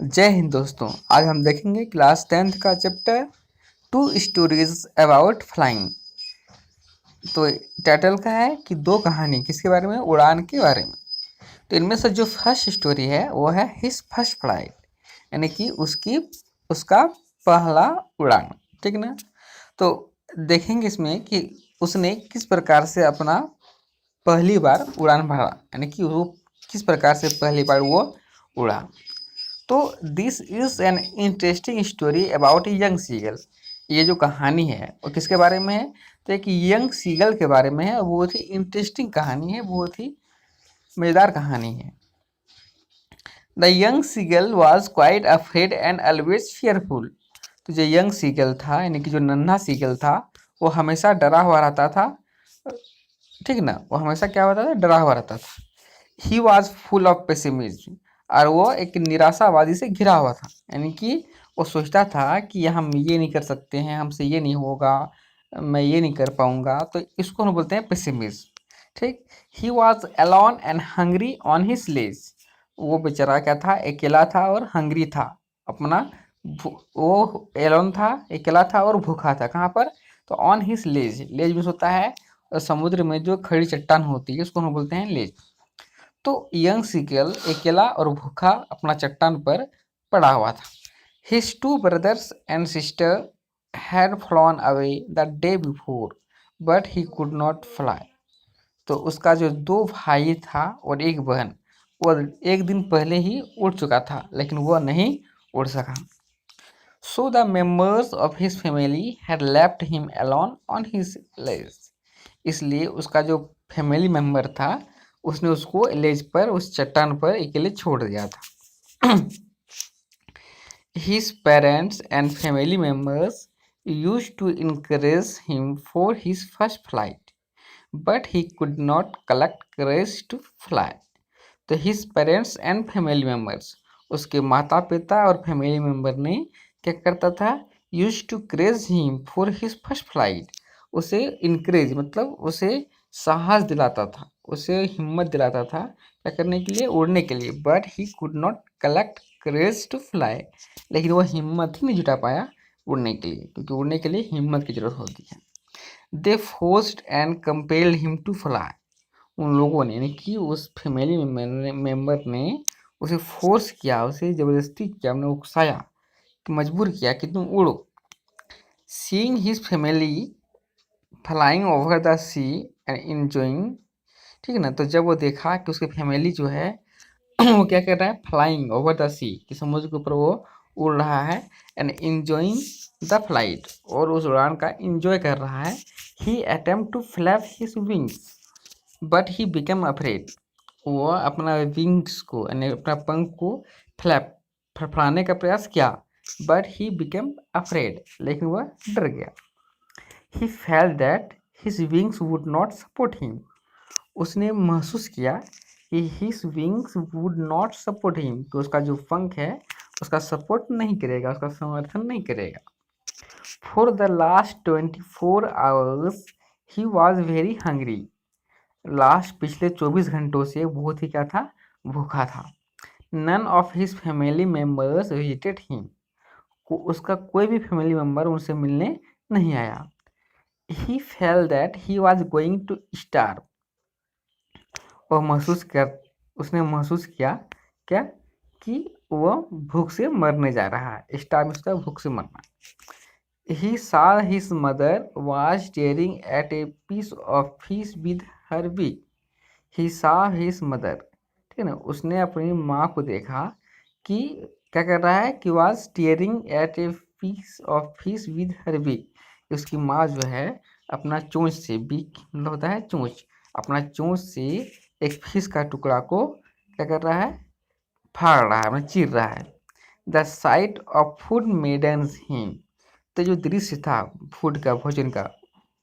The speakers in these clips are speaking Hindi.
जय हिंद दोस्तों। आज हम देखेंगे क्लास 10th का चैप्टर 2 स्टोरीज अबाउट फ्लाइंग। तो टाइटल का है कि दो कहानी किसके बारे में, उड़ान के बारे में। तो इनमें से जो फर्स्ट स्टोरी है वो है हिज फर्स्ट फ्लाइट, यानी कि उसका पहला उड़ान। ठीक ना। तो देखेंगे इसमें कि उसने किस प्रकार से अपना पहली बार उड़ान भरा, यानी कि वो किस प्रकार से पहली बार वो उड़ा। तो this is an interesting story about young seagull. ये जो कहानी है वो किसके बारे में है, तो एक यंग सीगल के बारे में है। बहुत ही इंटरेस्टिंग कहानी है, बहुत ही मज़ेदार कहानी है। The young seagull was quite afraid and always fearful. तो जो यंग सीगल था, यानी कि जो नन्हा सीगल था, वो हमेशा डरा हुआ रहता था। ठीक ना, वो हमेशा क्या होता था, डरा हुआ रहता था। He was full of pessimism, और वो एक निराशावादी से घिरा हुआ था। यानी कि वो सोचता था कि हम ये नहीं कर सकते हैं, हमसे ये नहीं होगा, मैं ये नहीं कर पाऊंगा। तो इसको हम बोलते हैं पेसिमिज्म। ठीक। He was alone and hungry on his ledge. वो बेचारा क्या था, अकेला था और हंग्री था। अपना वो एलोन था, अकेला था और भूखा था। कहाँ पर, तो ऑन हिज लेज। लेज में होता है समुद्र में जो खड़ी चट्टान होती है, उसको हम बोलते हैं लेज। तो यंग सीगल अकेला और भूखा अपना चट्टान पर पड़ा हुआ था। His 2 brothers and sister had flown away the day before but he could not fly. तो उसका जो 2 भाई था और एक बहन, वो एक दिन पहले ही उड़ चुका था, लेकिन वह नहीं उड़ सका। So the members of his family had left him alone on his ledge. इसलिए उसका जो फैमिली मेंबर था, उसने उसको लेज पर, उस चट्टान पर अकेले छोड़ दिया था। His parents and family members used to encourage him for his first flight, but he could not collect courage to fly. तो his parents and family members, उसके माता पिता और फैमिली मेम्बर ने क्या करता था, use to craze him for his first flight. उसे इनक्रेज मतलब उसे साहस दिलाता था, उसे हिम्मत दिलाता था क्या करने के लिए, उड़ने के लिए। But he could not collect courage to fly, लेकिन वह हिम्मत ही नहीं जुटा पाया उड़ने के लिए, क्योंकि उड़ने के लिए हिम्मत की जरूरत होती है। They forced and compelled him to fly. उन लोगों ने, यानी कि उस फैमिली मेंबर ने उसे फोर्स किया, उसे ज़बरदस्ती किया, उन्हें उकसाया, मजबूर किया कि तुम उड़ो। Seeing his family flying over the sea and enjoying. ठीक है ना। तो जब वो देखा कि उसकी फैमिली जो है वो क्या कर रहा है, फ्लाइंग ओवर द सी, कि समुद्र के ऊपर वो उड़ रहा है, एंड इंजॉइंग द फ्लाइट, और उस उड़ान का इंजॉय कर रहा है। He attempt to flap his wings but he become afraid. वो अपना विंग्स को, यानी अपना पंख को फ्लैप फड़फड़ाने का प्रयास किया, बट ही बिकम अफ्रेड, लेकिन वह डर गया। He felt that his wings would not support him. उसने महसूस किया कि his wings would not support him, कि उसका जो पंख है उसका सपोर्ट नहीं करेगा, उसका समर्थन नहीं करेगा। For the last 24 hours he was very hungry. Last पिछले 24 घंटों से बहुत ही क्या था, भूखा था। None of his family members visited him. उसका कोई भी फैमिली मेम्बर उनसे मिलने नहीं आया। He felt that he was going to starve. उसने महसूस किया क्या, कि वह भूख से मरने जा रहा है। स्टार्व उसका भूख से मरना। ही saw his mother was staring at a piece of fish with her beak. He saw his mother, ठीक है ना। उसने अपनी माँ को देखा कि क्या कर रहा है, कि was staring at a piece of fish with her beak। उसकी माँ जो है अपना चोंच से, बीक मतलब होता है चोंच, अपना चोंच से एक फिश का टुकड़ा को क्या कर रहा है, फाड़ रहा है, मतलब चीर रहा है। The site of food maidens him. तो जो दृश्य था फूड का, भोजन का,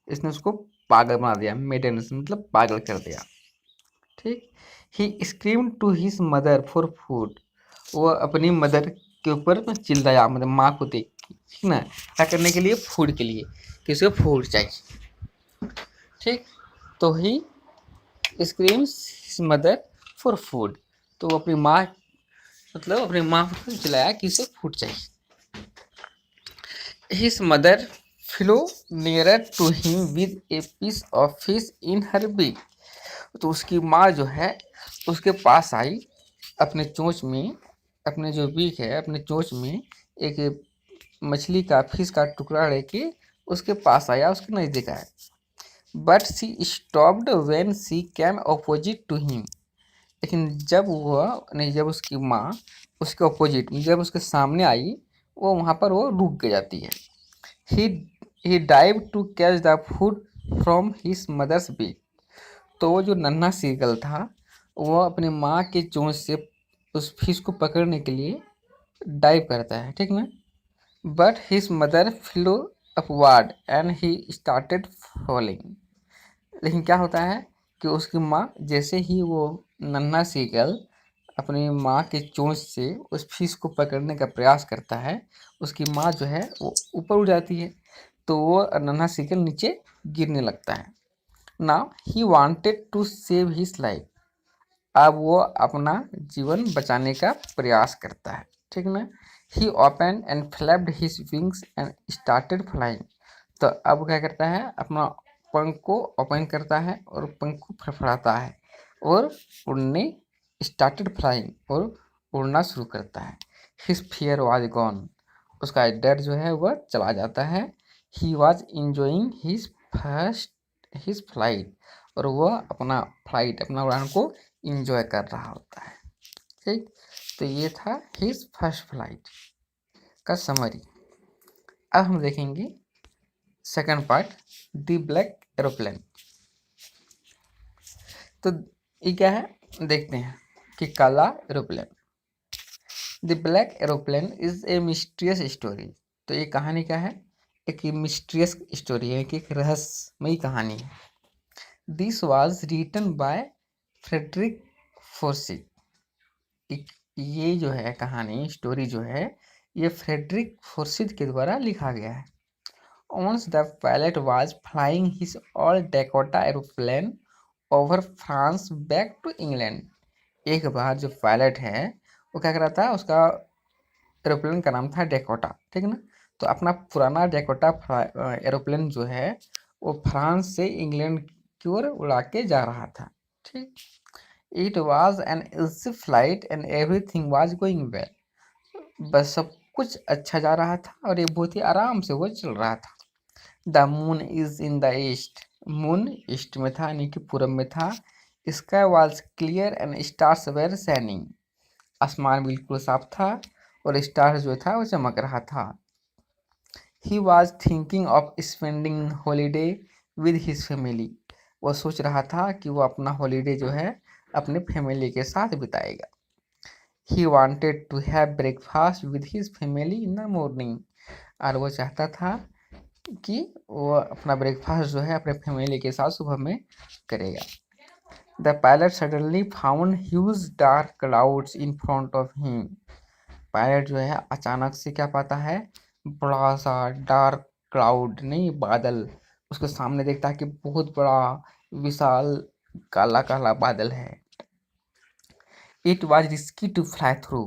इसने उसको पागल बना दिया। मेडन्स मतलब पागल कर दिया। ठीक। He scream to his mother for food. वो अपनी मदर के ऊपर चिल्लाया, मतलब माँ को देख के, ठीक ना, क्या करने के लिए, फूड के लिए, कि उसे फूड चाहिए। ठीक। तो he screams his mother for food. तो वो अपनी माँ मतलब अपनी माँ को चिल्लाया कि इसे फूट चाहिए। His mother flew nearer to him with a piece of fish in her beak. तो उसकी माँ जो है उसके पास आई, अपने चोंच में, अपने जो बीक है अपने चोंच में एक मछली का फिश का टुकड़ा लेके उसके पास आया, उसके नज़दीक आया। But she stopped when she came opposite to him. लेकिन जब वह नहीं, जब उसकी माँ उसके अपोजिट, जब उसके सामने आई, वो वहाँ पर वो रुक के जाती है। He he dive to catch the food from his mother's beak. तो वो जो नन्हा सीगल था वो अपनी माँ के चोंच से उस फिश को पकड़ने के लिए डाइव करता है, ठीक ना। But his mother flu upward and he started falling. लेकिन क्या होता है कि उसकी माँ, जैसे ही वो नन्हा सीगल अपनी माँ के चोंच से उस फिश को पकड़ने का प्रयास करता है, उसकी माँ जो है वो ऊपर उड़ जाती है, तो वो नन्हा सीगल नीचे गिरने लगता है। Now he wanted to save his life. अब वो अपना जीवन बचाने का प्रयास करता है, ठीक ना। He open and flapped his wings and started flying. तो अब क्या करता है, अपना पंख को ओपन करता है और पंख को फड़फड़ाता है और उड़ने स्टार्टेड फ्लाइंग, और उड़ना शुरू करता है। His fear was gone. उसका डर जो है वह चला जाता है। He was enjoying his flight. और वह अपना फ्लाइट, अपना उड़ान को इंजॉय कर रहा होता है, ठीक। तो ये था हिज फर्स्ट फ्लाइट का समरी। अब हम देखेंगे second part, the black aeroplane. तो ये क्या है, देखते हैं कि काला aeroplane. The black aeroplane is a mysterious story. तो ये कहानी क्या है, एक मिस्ट्रियस स्टोरी है, कि एक रहस्यमयी कहानी है। This was written by Frederick Forsyth. ये जो है कहानी, स्टोरी जो है, ये फ्रेडरिक फोर्सिथ के द्वारा लिखा गया है। Once the pilot was flying his all Dakota aeroplane over France back to England। एक बार जो पायलट है वो क्या कर रहा था, उसका एरोप्लेन का नाम था डेकोटा, ठीक है ना। तो अपना पुराना डेकोटा एरोप्लेन जो है वो फ्रांस से इंग्लैंड की ओर उड़ा के जा रहा था, ठीक। It was an easy flight and everything was going well. बस सब कुछ अच्छा जा रहा था और ये बहुत ही आराम से वो चल रहा था। The moon is in the east. Moon east में था, यानी कि पूरब में था। Sky was clear and stars were shining. आसमान बिल्कुल साफ था और स्टार जो था वो चमक रहा था। He was thinking of spending holiday with his family. वो सोच रहा था कि वो अपना हॉलीडे जो है अपने फैमिली के साथ बिताएगा। He wanted to have breakfast with his family in the morning. और वो चाहता था कि वो अपना ब्रेकफास्ट जो है अपने फैमिली के साथ सुबह में करेगा। The pilot suddenly found huge dark clouds in front of him. Pilot जो है अचानक से क्या पाता है, बड़ा सा डार्क क्लाउड, नहीं बादल, उसके सामने देखता है कि बहुत बड़ा विशाल काला काला बादल है। It was risky to fly through.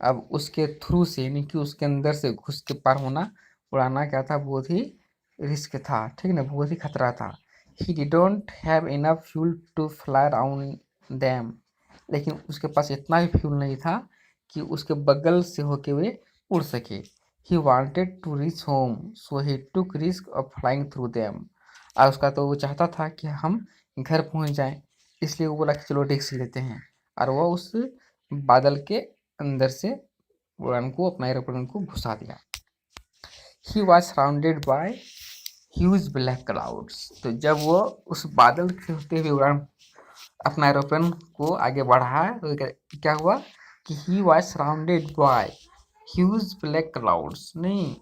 अब उसके थ्रू से, यानी कि उसके अंदर से घुस के पार होना, उड़ाना क्या था, बहुत ही रिस्क था, ठीक ना, बहुत ही खतरा था। He didn't have enough fuel to fly around them. लेकिन उसके पास इतना भी फ्यूल नहीं था कि उसके बगल से होके हुए उड़ सके। He wanted to reach home so he took risk of flying through them. और उसका तो वो चाहता था कि हम घर पहुंच जाएं, इसलिए वो बोला कि चलो रिस्क लेते हैं। और वो उस बादल के अंदर से उड़ान को, अपना एरोप्लेन को घुसा दिया। He was surrounded by huge black clouds. तो जब वो उस बादल से होते हुए उड़ान अपना एरोप्लेन को आगे बढ़ा, तो क्या हुआ कि he was surrounded by huge black clouds, नहीं,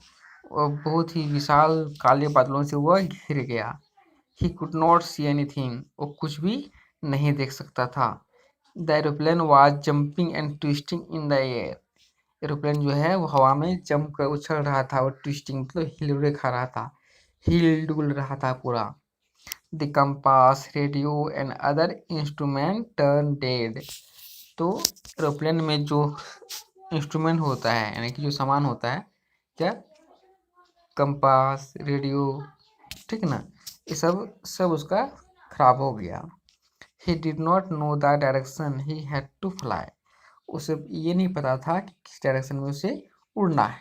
वो बहुत ही विशाल काले बादलों से वह घिर गया। ही कुड नॉट सी एनीथिंग। वो कुछ भी नहीं देख सकता था। The aeroplane was jumping and twisting in the air. Aeroplane जो है वो हवा में जंप कर उछल रहा था और ट्विस्टिंग मतलब हिलुड़े खा रहा था, हिल डुल रहा था पूरा। The compass, radio and other instrument turn dead. तो एरोप्लेन में जो इंस्ट्रूमेंट होता है, यानी कि जो सामान होता है, क्या, कंपास, रेडियो, ठीक ना, ये सब सब उसका खराब हो गया। He did not know the direction he had to fly, उसे ये नहीं पता था कि किस डायरेक्शन में उसे उड़ना है।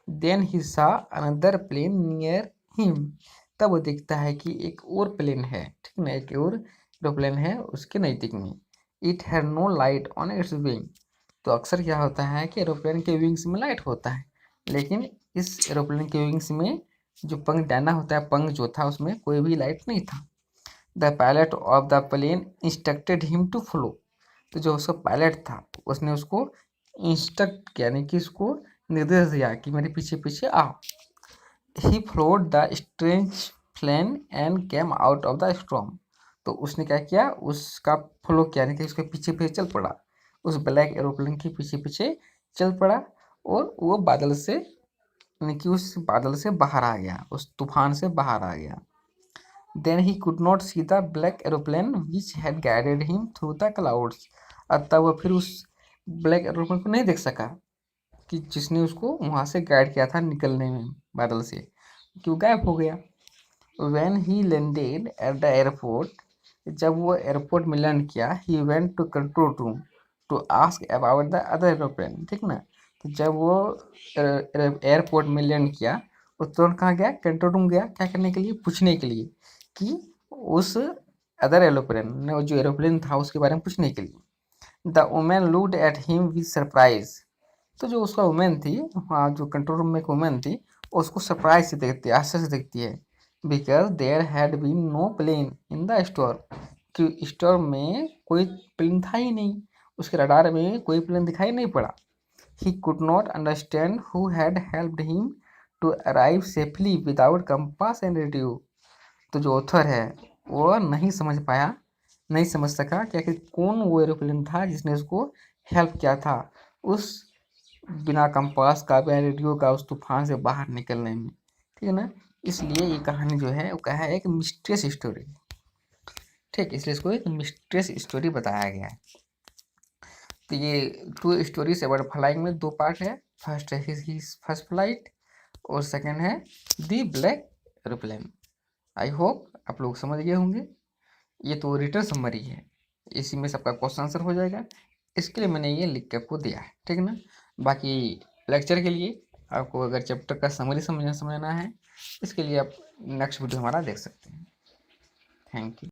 देन ही सा अनदर प्लेन नियर हिम, तब वो देखता है कि एक और प्लेन है, ठीक ना, एक और एरोप्लेन है उसके नज़दीक में। It had no light on its wing, तो अक्सर क्या होता है कि एरोप्लेन के विंग्स में लाइट होता है, लेकिन इस एरोप्लेन के विंग्स में जो पंख डाना होता है, पंख जो था उसमें कोई भी लाइट नहीं था। The pilot of the plane instructed him to follow, तो जो उसका पायलट था उसने उसको इंस्ट्रक्ट किया, यानी कि उसको निर्देश दिया कि मेरे पीछे पीछे आओ। He followed the strange plane and came out of the storm, तो उसने क्या किया, उसका फ्लो किया, यानी कि उसके पीछे पीछे चल पड़ा, उस ब्लैक एरोप्लेन के पीछे पीछे चल पड़ा, और वो बादल से, यानी कि उस बादल से बाहर आ गया, उस तूफान से बाहर आ गया। Then he could not see the black aeroplane which had guided him through the clouds, अतः वह फिर उस ब्लैक एरोप्लेन को नहीं देख सका कि जिसने उसको वहाँ से गाइड किया था निकलने में बादल से, कि वो गायब हो गया। When he landed at the airport, जब वो एयरपोर्ट में लैंड किया, he went to control room to ask about the other aeroplane, ठीक ना, तो जब वो एयरपोर्ट में लैंड किया, वो तुरंत कहाँ गया, कंट्रोल रूम गया, क्या करने के लिए, पूछने के लिए कि उस अदर एरोप्लेन ने, जो एरोप्लेन था उसके बारे में पूछने के लिए। The women looked at him with surprise, तो जो उसका वुमेन थी, हाँ, जो कंट्रोल रूम में एक वुमेन थी, उसको सरप्राइज से देखती है, आश्चर्य से देखती है। Because there had been no plane in the store, कि स्टोर में कोई प्लेन था ही नहीं, उसके रडार में कोई प्लेन दिखाई नहीं पड़ा। He could not understand who had helped him to arrive safely without compass and radio, तो जो ऑथर है वो नहीं समझ पाया, नहीं समझ सका कि आखिर कौन वो एरोप्लेन था जिसने उसको हेल्प किया था उस बिना कंपास का, बिना रेडियो का, उस तूफान से बाहर निकलने में, ठीक है ना। इसलिए ये कहानी जो है वो क्या है, एक मिस्ट्रियस स्टोरी, ठीक, इसलिए इसको एक मिस्ट्रियस स्टोरी बताया गया है। तो ये टू स्टोरीज अबाउट फ्लाइंग में दो पार्ट है, फर्स्ट है हिज फर्स्ट फ्लाइट, और सेकंड है दी ब्लैक एरोप्लेन। आई होप आप लोग समझ गए होंगे। ये तो रिटर्न समरी है, इसी में सबका क्वेश्चन आंसर हो जाएगा, इसके लिए मैंने ये लिख के आपको दिया है, ठीक है ना। बाकी लेक्चर के लिए आपको अगर चैप्टर का समरी समझना है, इसके लिए आप नेक्स्ट वीडियो हमारा देख सकते हैं। Thank you.